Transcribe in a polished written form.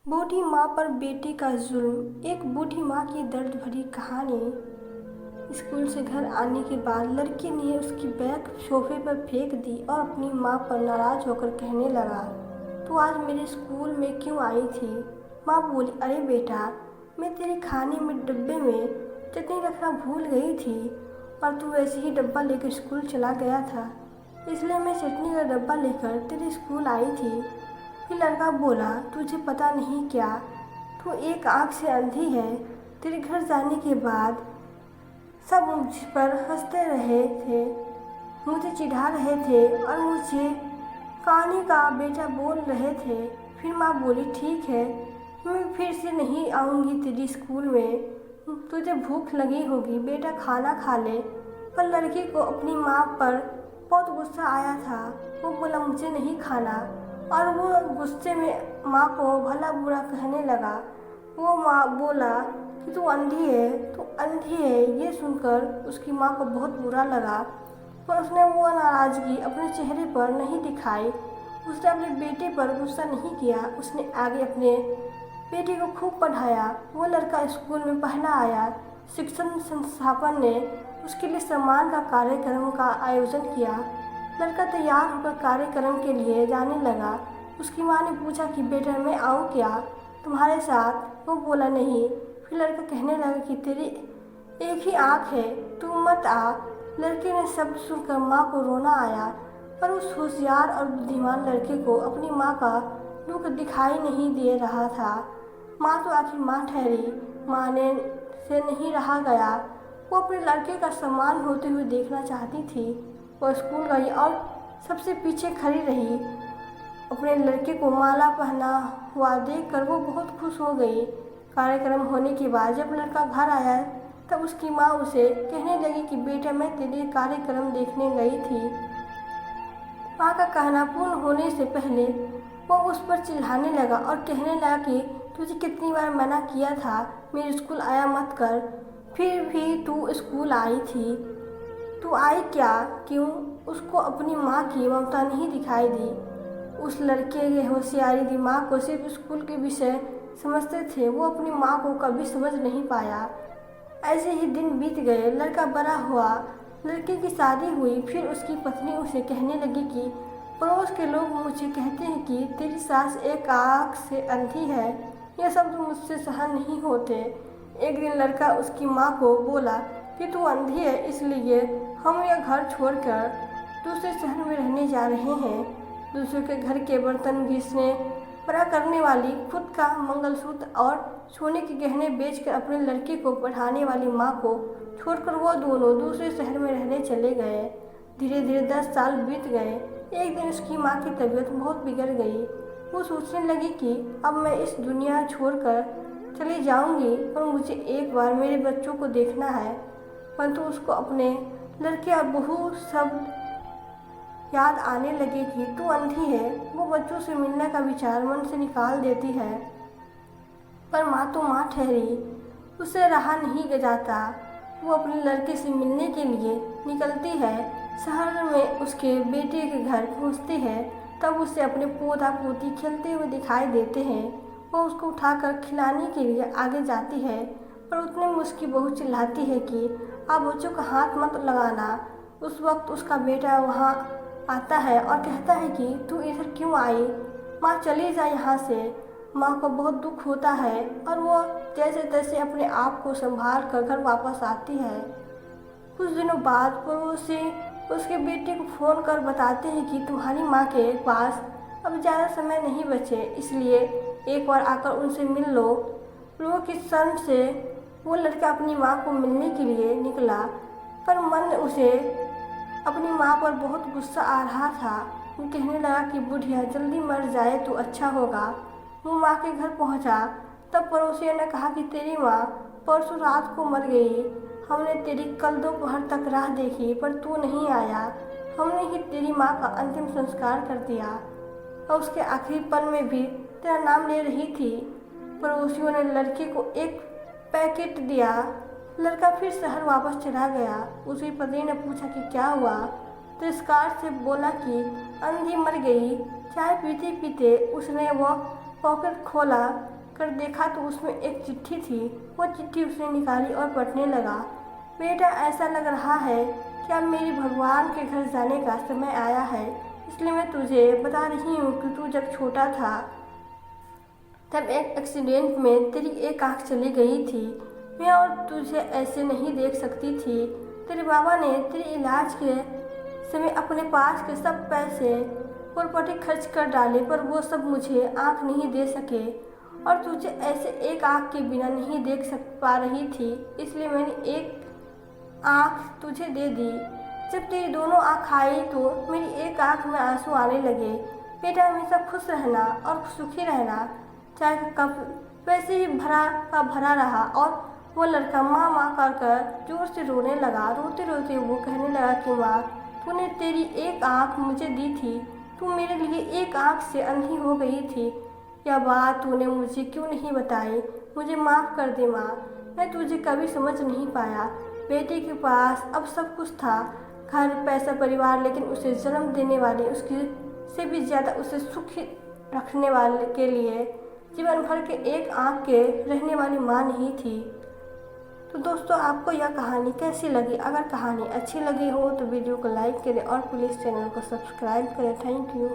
बूढ़ी माँ पर बेटे का जुल्म। एक बूढ़ी माँ की दर्द भरी कहानी। स्कूल से घर आने के बाद लड़के ने उसकी बैग सोफे पर फेंक दी और अपनी माँ पर नाराज होकर कहने लगा, तू आज मेरे स्कूल में क्यों आई थी? माँ बोली, अरे बेटा, मैं तेरे खाने में डब्बे में चटनी रखना भूल गई थी और तू वैसे ही डब्बा लेकर स्कूल चला गया था, इसलिए मैं चटनी का डब्बा लेकर तेरे स्कूल आई थी। फिर लड़का बोला, तुझे पता नहीं क्या, तू एक आँख से अंधी है। तेरे घर जाने के बाद सब मुझ पर हंसते रहे थे, मुझे चिढ़ा रहे थे और मुझे कहानी का बेटा बोल रहे थे। फिर माँ बोली, ठीक है, मैं फिर से नहीं आऊँगी तेरी स्कूल में, तुझे भूख लगी होगी, बेटा खाना खा ले। पर लड़के को अपनी माँ पर बहुत गुस्सा आया था। वो बोला, मुझे नहीं खाना, और वो गुस्से में माँ को भला बुरा कहने लगा। वो माँ बोला कि तू अंधी है, तू अंधी है। ये सुनकर उसकी माँ को बहुत बुरा लगा, पर उसने वो नाराज़गी अपने चेहरे पर नहीं दिखाई। उसने अपने बेटे पर गुस्सा नहीं किया। उसने आगे अपने बेटे को खूब पढ़ाया। वो लड़का स्कूल में पहला आया। शिक्षण संस्थापन ने उसके लिए सम्मान का कार्यक्रम का आयोजन किया। लड़का तैयार होकर कार्यक्रम के लिए जाने लगा। उसकी माँ ने पूछा कि बेटा, मैं आऊँ क्या तुम्हारे साथ? वो बोला, नहीं। फिर लड़का कहने लगा कि तेरी एक ही आँख है, तू मत आ। लड़के ने शब्द सुनकर माँ को रोना आया, पर उस होशियार और बुद्धिमान लड़के को अपनी माँ का दुख दिखाई नहीं दे रहा था। माँ तो आखिर माँ ठहरी। माँ ने से नहीं रहा गया। वो अपने लड़के का सम्मान होते हुए देखना चाहती थी। वो स्कूल गई और सबसे पीछे खड़ी रही। अपने लड़के को माला पहना हुआ देखकर वो बहुत खुश हो गई। कार्यक्रम होने के बाद जब लड़का घर आया तब उसकी माँ उसे कहने लगी कि बेटा, मैं तेरे कार्यक्रम देखने गई थी। माँ का कहना पूर्ण होने से पहले वो उस पर चिल्लाने लगा और कहने लगा कि तुझे कितनी बार मना किया था मेरे स्कूल आया मत कर, फिर भी तू स्कूल आई थी। तू आई क्या? क्यों? उसको अपनी माँ की ममता नहीं दिखाई दी। उस लड़के के होशियारी दिमाग को सिर्फ स्कूल के विषय समझते थे। वो अपनी माँ को कभी समझ नहीं पाया। ऐसे ही दिन बीत गए। लड़का बड़ा हुआ, लड़के की शादी हुई। फिर उसकी पत्नी उसे कहने लगी कि पड़ोस के लोग मुझे कहते हैं कि तेरी सास एक आँख से अंधी है। ये सब तो मुझसे सहन नहीं होते। एक दिन लड़का उसकी माँ को बोला कि तू अंधी है, इसलिए हम यह घर छोड़कर दूसरे शहर में रहने जा रहे हैं। दूसरों के घर के बर्तन घिसने बड़ा करने वाली, खुद का मंगलसूत्र और सोने के गहने बेचकर अपने लड़के को पढ़ाने वाली माँ को छोड़कर वो दोनों दूसरे शहर में रहने चले गए। धीरे धीरे 10 साल बीत गए। एक दिन उसकी माँ की तबीयत बहुत बिगड़ गई। वो सोचने लगी कि अब मैं इस दुनिया छोड़कर चली जाऊंगी, पर मुझे एक बार मेरे बच्चों को देखना है। परंतु उसको अपने लड़के और बहू सब याद आने लगे कि तू अंधी है। वो बच्चों से मिलने का विचार मन से निकाल देती है, पर माँ तो माँ ठहरी, उसे रहा नहीं जाता। वो अपने लड़के से मिलने के लिए निकलती है। शहर में उसके बेटे के घर पहुँचती है, तब उसे अपने पोता पोती खेलते हुए दिखाई देते हैं। वो उसको उठाकर खिलाने के लिए आगे जाती है, पर उतने में उसकी बहू चिल्लाती है कि आप बच्चों का हाथ मत लगाना। उस वक्त उसका बेटा वहाँ आता है और कहता है कि तू इधर क्यों आई? माँ, चली जा यहाँ से। माँ को बहुत दुख होता है और वो जैसे तैसे अपने आप को संभाल कर घर वापस आती है। कुछ दिनों बाद पड़ोसी उसके बेटे को फ़ोन कर बताते हैं कि तुम्हारी माँ के पास अब ज़्यादा समय नहीं बचे, इसलिए एक बार आकर उनसे मिल लो। लोगों की शर्म से वो लड़का अपनी माँ को मिलने के लिए निकला, पर मन उसे अपनी माँ पर बहुत गुस्सा आ रहा था। वो कहने लगा कि बुढ़िया जल्दी मर जाए तो अच्छा होगा। वो माँ के घर पहुँचा, तब पड़ोसियों ने कहा कि तेरी माँ परसों रात को मर गई। हमने तेरी कल दोपहर तक राह देखी, पर तू नहीं आया। हमने ही तेरी माँ का अंतिम संस्कार कर दिया और उसके आखिरी पल में भी तेरा नाम ले रही थी। पड़ोसियों ने लड़के को एक पैकेट दिया। लड़का फिर शहर वापस चला गया। उसकी पत्नी ने पूछा कि क्या हुआ? तिरस्कार से बोला कि अंधी मर गई। चाय पीते पीते उसने वह पॉकेट खोला कर देखा तो उसमें एक चिट्ठी थी। वो चिट्ठी उसने निकाली और पढ़ने लगा। बेटा, ऐसा लग रहा है कि अब मेरी भगवान के घर जाने का समय आया है, इसलिए मैं तुझे बता रही हूँ कि तू जब छोटा था तब एक एक्सीडेंट में तेरी एक आँख चली गई थी। मैं और तुझे ऐसे नहीं देख सकती थी। तेरे बाबा ने तेरे इलाज के समय अपने पास के सब पैसे प्रॉपर्टी खर्च कर डाले, पर वो सब मुझे आँख नहीं दे सके और तुझे ऐसे एक आँख के बिना नहीं देख पा रही थी, इसलिए मैंने एक आँख तुझे दे दी। जब तेरी दोनों आँख आई तो मेरी एक आँख में आंसू आने लगे। बेटा, हमेशा खुश रहना और सुखी रहना। चाय का कप वैसे ही भरा का भरा रहा और वो लड़का माँ माँ कर जोर से रोने लगा। रोते रोते वो कहने लगा कि माँ, तूने तेरी एक आँख मुझे दी थी, तू मेरे लिए एक आँख से अंधी हो गई थी। यह बात तूने मुझे क्यों नहीं बताई? मुझे माफ़ कर दे माँ, मैं तुझे कभी समझ नहीं पाया। बेटे के पास अब सब कुछ था, घर, पैसा, परिवार, लेकिन उसे जन्म देने वाले, उसकी से भी ज़्यादा उसे सुखी रखने वाले के लिए जीवन भर के एक आँख के रहने वाली माँ नहीं थी। तो दोस्तों, आपको यह कहानी कैसी लगी? अगर कहानी अच्छी लगी हो तो वीडियो को लाइक करें और प्लीज़ चैनल को सब्सक्राइब करें। Thank you.